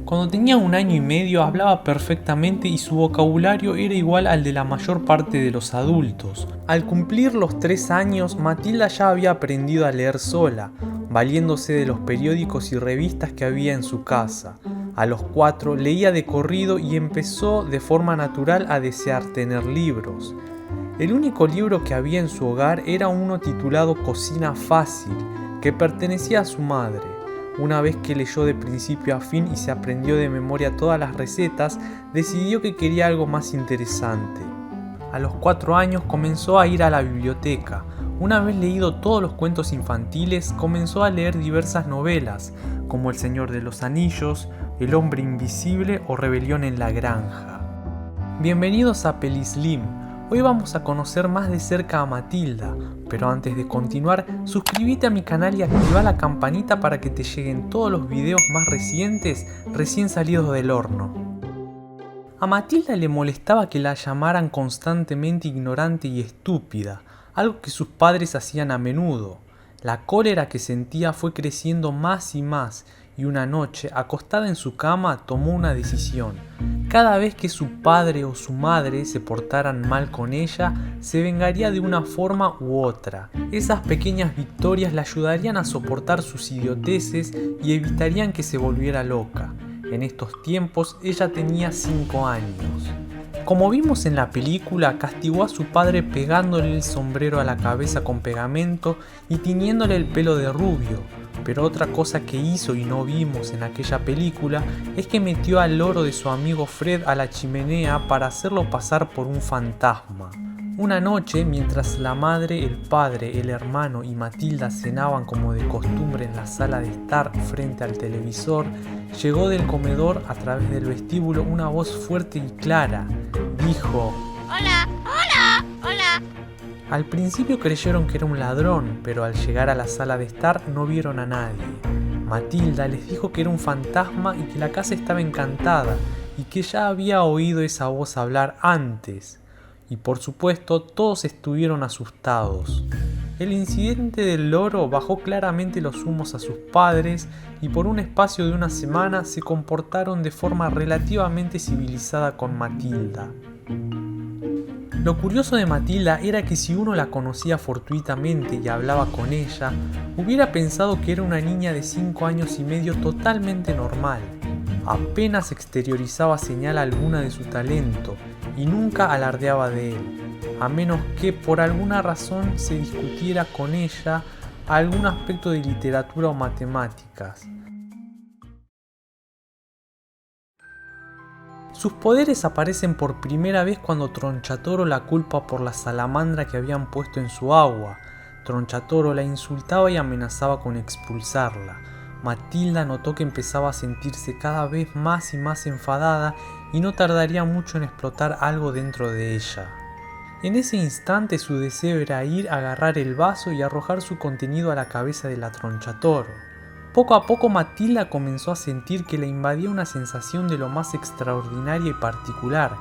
Cuando tenía 1 año y medio hablaba perfectamente y su vocabulario era igual al de la mayor parte de los adultos. Al cumplir los 3 años, Matilda ya había aprendido a leer sola, valiéndose de los periódicos y revistas que había en su casa. A los 4 leía de corrido y empezó de forma natural a desear tener libros. El único libro que había en su hogar era uno titulado Cocina Fácil, que pertenecía a su madre. Una vez que leyó de principio a fin y se aprendió de memoria todas las recetas, decidió que quería algo más interesante. A los 4 años comenzó a ir a la biblioteca. Una vez leído todos los cuentos infantiles, comenzó a leer diversas novelas, como El Señor de los Anillos, El Hombre Invisible o Rebelión en la Granja. Bienvenidos a Pelislim. Hoy vamos a conocer más de cerca a Matilda, pero antes de continuar, suscríbete a mi canal y activa la campanita para que te lleguen todos los videos más recientes, recién salidos del horno. A Matilda le molestaba que la llamaran constantemente ignorante y estúpida, algo que sus padres hacían a menudo. La cólera que sentía fue creciendo más y más, y una noche, acostada en su cama, tomó una decisión. Cada vez que su padre o su madre se portaran mal con ella, se vengaría de una forma u otra. Esas pequeñas victorias la ayudarían a soportar sus idioteces y evitarían que se volviera loca. En estos tiempos, ella tenía 5 años. Como vimos en la película, castigó a su padre pegándole el sombrero a la cabeza con pegamento y tiñéndole el pelo de rubio. Pero otra cosa que hizo y no vimos en aquella película es que metió al loro de su amigo Fred a la chimenea para hacerlo pasar por un fantasma. Una noche, mientras la madre, el padre, el hermano y Matilda cenaban como de costumbre en la sala de estar frente al televisor, llegó del comedor a través del vestíbulo una voz fuerte y clara. Dijo: ¡Hola! ¡Hola! ¡Hola! Al principio creyeron que era un ladrón, pero al llegar a la sala de estar no vieron a nadie. Matilda les dijo que era un fantasma y que la casa estaba encantada y que ya había oído esa voz hablar antes. Y por supuesto todos estuvieron asustados. El incidente del loro bajó claramente los humos a sus padres y por un espacio de una semana se comportaron de forma relativamente civilizada con Matilda. Lo curioso de Matilda era que si uno la conocía fortuitamente y hablaba con ella, hubiera pensado que era una niña de 5 años y medio totalmente normal. Apenas exteriorizaba señal alguna de su talento y nunca alardeaba de él, a menos que por alguna razón se discutiera con ella algún aspecto de literatura o matemáticas. Sus poderes aparecen por primera vez cuando Tronchatoro la culpa por la salamandra que habían puesto en su agua. Tronchatoro la insultaba y amenazaba con expulsarla. Matilda notó que empezaba a sentirse cada vez más y más enfadada y no tardaría mucho en explotar algo dentro de ella. En ese instante su deseo era ir, agarrar el vaso y arrojar su contenido a la cabeza de la Tronchatoro. Poco a poco Matilda comenzó a sentir que la invadía una sensación de lo más extraordinaria y particular.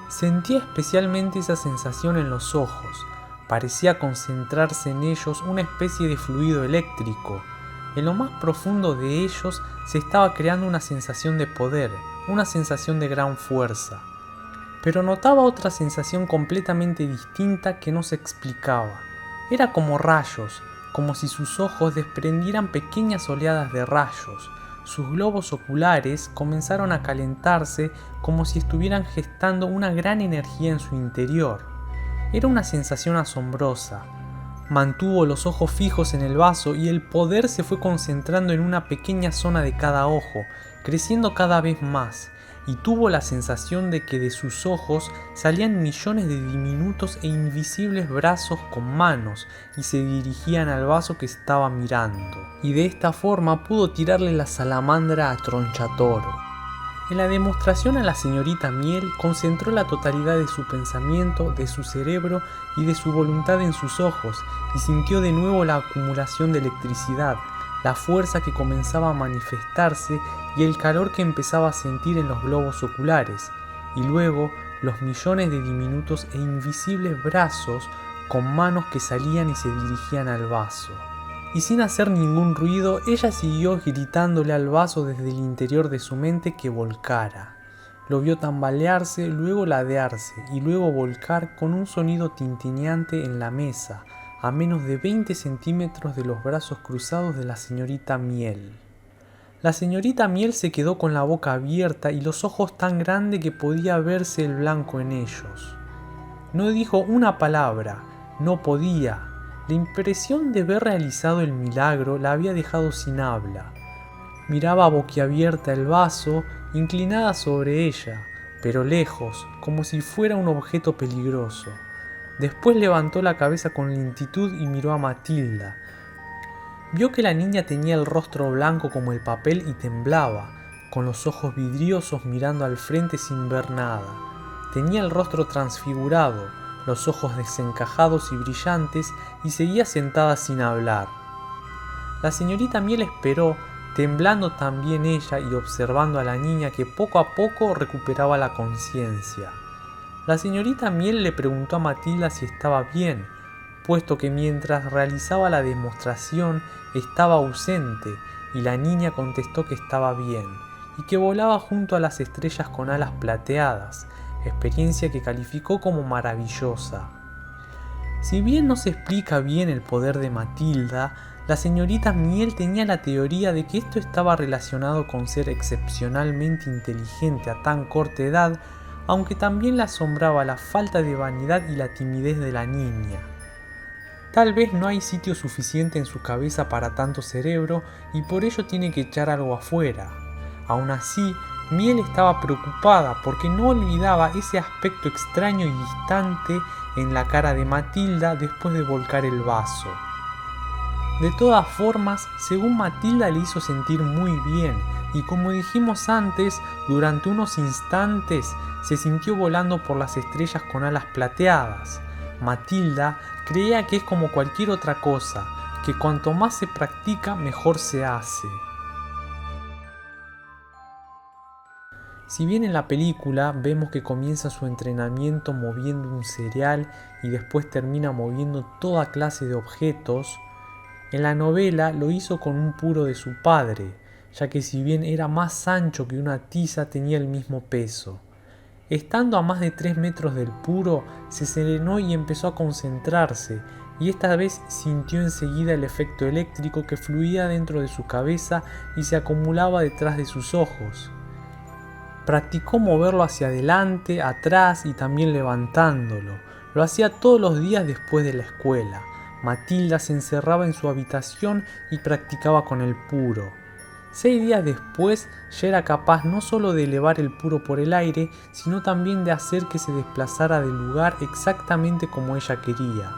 Sentía especialmente esa sensación en los ojos. Parecía concentrarse en ellos una especie de fluido eléctrico. En lo más profundo de ellos se estaba creando una sensación de poder, una sensación de gran fuerza. Pero notaba otra sensación completamente distinta que no se explicaba. Era como rayos, como si sus ojos desprendieran pequeñas oleadas de rayos. Sus globos oculares comenzaron a calentarse como si estuvieran gestando una gran energía en su interior. Era una sensación asombrosa. Mantuvo los ojos fijos en el vaso y el poder se fue concentrando en una pequeña zona de cada ojo, creciendo cada vez más, y tuvo la sensación de que de sus ojos salían millones de diminutos e invisibles brazos con manos y se dirigían al vaso que estaba mirando. Y de esta forma pudo tirarle la salamandra a Tronchatoro. En la demostración a la señorita Miel concentró la totalidad de su pensamiento, de su cerebro y de su voluntad en sus ojos y sintió de nuevo la acumulación de electricidad, la fuerza que comenzaba a manifestarse y el calor que empezaba a sentir en los globos oculares, y luego los millones de diminutos e invisibles brazos con manos que salían y se dirigían al vaso. y sin hacer ningún ruido, ella siguió gritándole al vaso desde el interior de su mente que volcara. Lo vio tambalearse, luego ladearse y luego volcar con un sonido tintineante en la mesa, a menos de 20 centímetros de los brazos cruzados de la señorita Miel. La señorita Miel se quedó con la boca abierta y los ojos tan grandes que podía verse el blanco en ellos. No dijo una palabra, no podía. La impresión de haber realizado el milagro la había dejado sin habla. Miraba boquiabierta el vaso, inclinada sobre ella, pero lejos, como si fuera un objeto peligroso. Después levantó la cabeza con lentitud y miró a Matilda. Vio que la niña tenía el rostro blanco como el papel y temblaba, con los ojos vidriosos mirando al frente sin ver nada. Tenía el rostro transfigurado, los ojos desencajados y brillantes, y seguía sentada sin hablar. La señorita Miel esperó, temblando también ella y observando a la niña que poco a poco recuperaba la conciencia. La señorita Miel le preguntó a Matilda si estaba bien, puesto que mientras realizaba la demostración estaba ausente, y la niña contestó que estaba bien, y que volaba junto a las estrellas con alas plateadas, experiencia que calificó como maravillosa. Si bien no se explica bien el poder de Matilda, la señorita Miel tenía la teoría de que esto estaba relacionado con ser excepcionalmente inteligente a tan corta edad, aunque también la asombraba la falta de vanidad y la timidez de la niña. Tal vez no hay sitio suficiente en su cabeza para tanto cerebro y por ello tiene que echar algo afuera. Aún así, Miel estaba preocupada porque no olvidaba ese aspecto extraño y distante en la cara de Matilda después de volcar el vaso. De todas formas, según Matilda le hizo sentir muy bien y como dijimos antes, durante unos instantes se sintió volando por las estrellas con alas plateadas. Matilda creía que es como cualquier otra cosa, que cuanto más se practica mejor se hace. Si bien en la película vemos que comienza su entrenamiento moviendo un cereal y después termina moviendo toda clase de objetos, en la novela lo hizo con un puro de su padre, ya que si bien era más ancho que una tiza tenía el mismo peso. Estando a más de 3 metros del puro, se serenó y empezó a concentrarse, y esta vez sintió enseguida el efecto eléctrico que fluía dentro de su cabeza y se acumulaba detrás de sus ojos. Practicó moverlo hacia adelante, atrás y también levantándolo. Lo hacía todos los días después de la escuela. Matilda se encerraba en su habitación y practicaba con el puro. 6 días después ya era capaz no solo de elevar el puro por el aire, sino también de hacer que se desplazara del lugar exactamente como ella quería.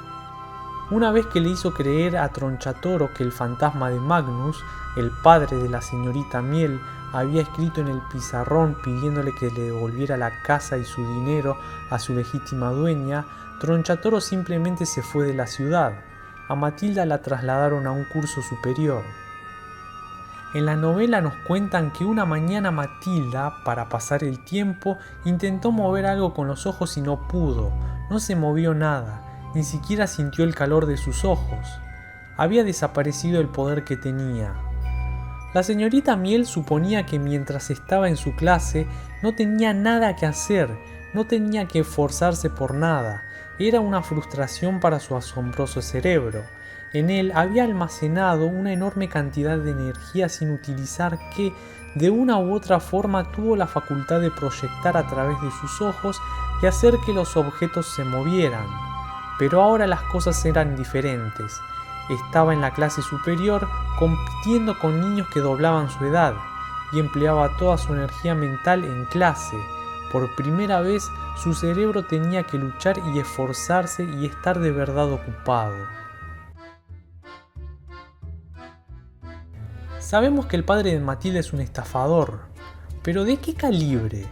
Una vez que le hizo creer a Tronchatoro que el fantasma de Magnus, el padre de la señorita Miel, había escrito en el pizarrón pidiéndole que le devolviera la casa y su dinero a su legítima dueña, Tronchatoro simplemente se fue de la ciudad. A Matilda la trasladaron a un curso superior. En la novela nos cuentan que una mañana Matilda, para pasar el tiempo, intentó mover algo con los ojos y no pudo. No se movió nada, ni siquiera sintió el calor de sus ojos. Había desaparecido el poder que tenía. La señorita Miel suponía que mientras estaba en su clase no tenía nada que hacer, no tenía que esforzarse por nada. Era una frustración para su asombroso cerebro. En él había almacenado una enorme cantidad de energía sin utilizar que, de una u otra forma, tuvo la facultad de proyectar a través de sus ojos y hacer que los objetos se movieran. Pero ahora las cosas eran diferentes. Estaba en la clase superior compitiendo con niños que doblaban su edad y empleaba toda su energía mental en clase. Por primera vez su cerebro tenía que luchar y esforzarse y estar de verdad ocupado. Sabemos que el padre de Matilda es un estafador, pero ¿de qué calibre?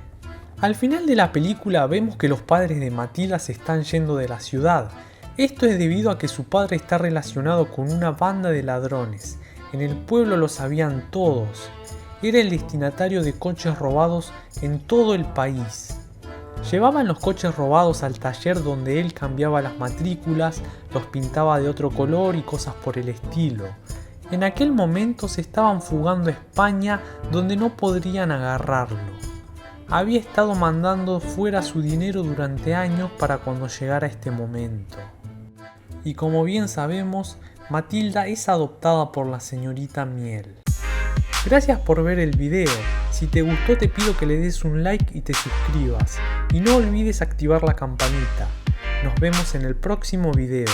Al final de la película vemos que los padres de Matilda se están yendo de la ciudad. Esto es debido a que su padre está relacionado con una banda de ladrones. En el pueblo lo sabían todos. Era el destinatario de coches robados en todo el país. Llevaban los coches robados al taller donde él cambiaba las matrículas, los pintaba de otro color y cosas por el estilo. En aquel momento se estaban fugando a España, donde no podrían agarrarlo. Había estado mandando fuera su dinero durante años para cuando llegara este momento. Y como bien sabemos, Matilda es adoptada por la señorita Miel. Gracias por ver el video. Si te gustó te pido que le des un like y te suscribas. Y no olvides activar la campanita. Nos vemos en el próximo video.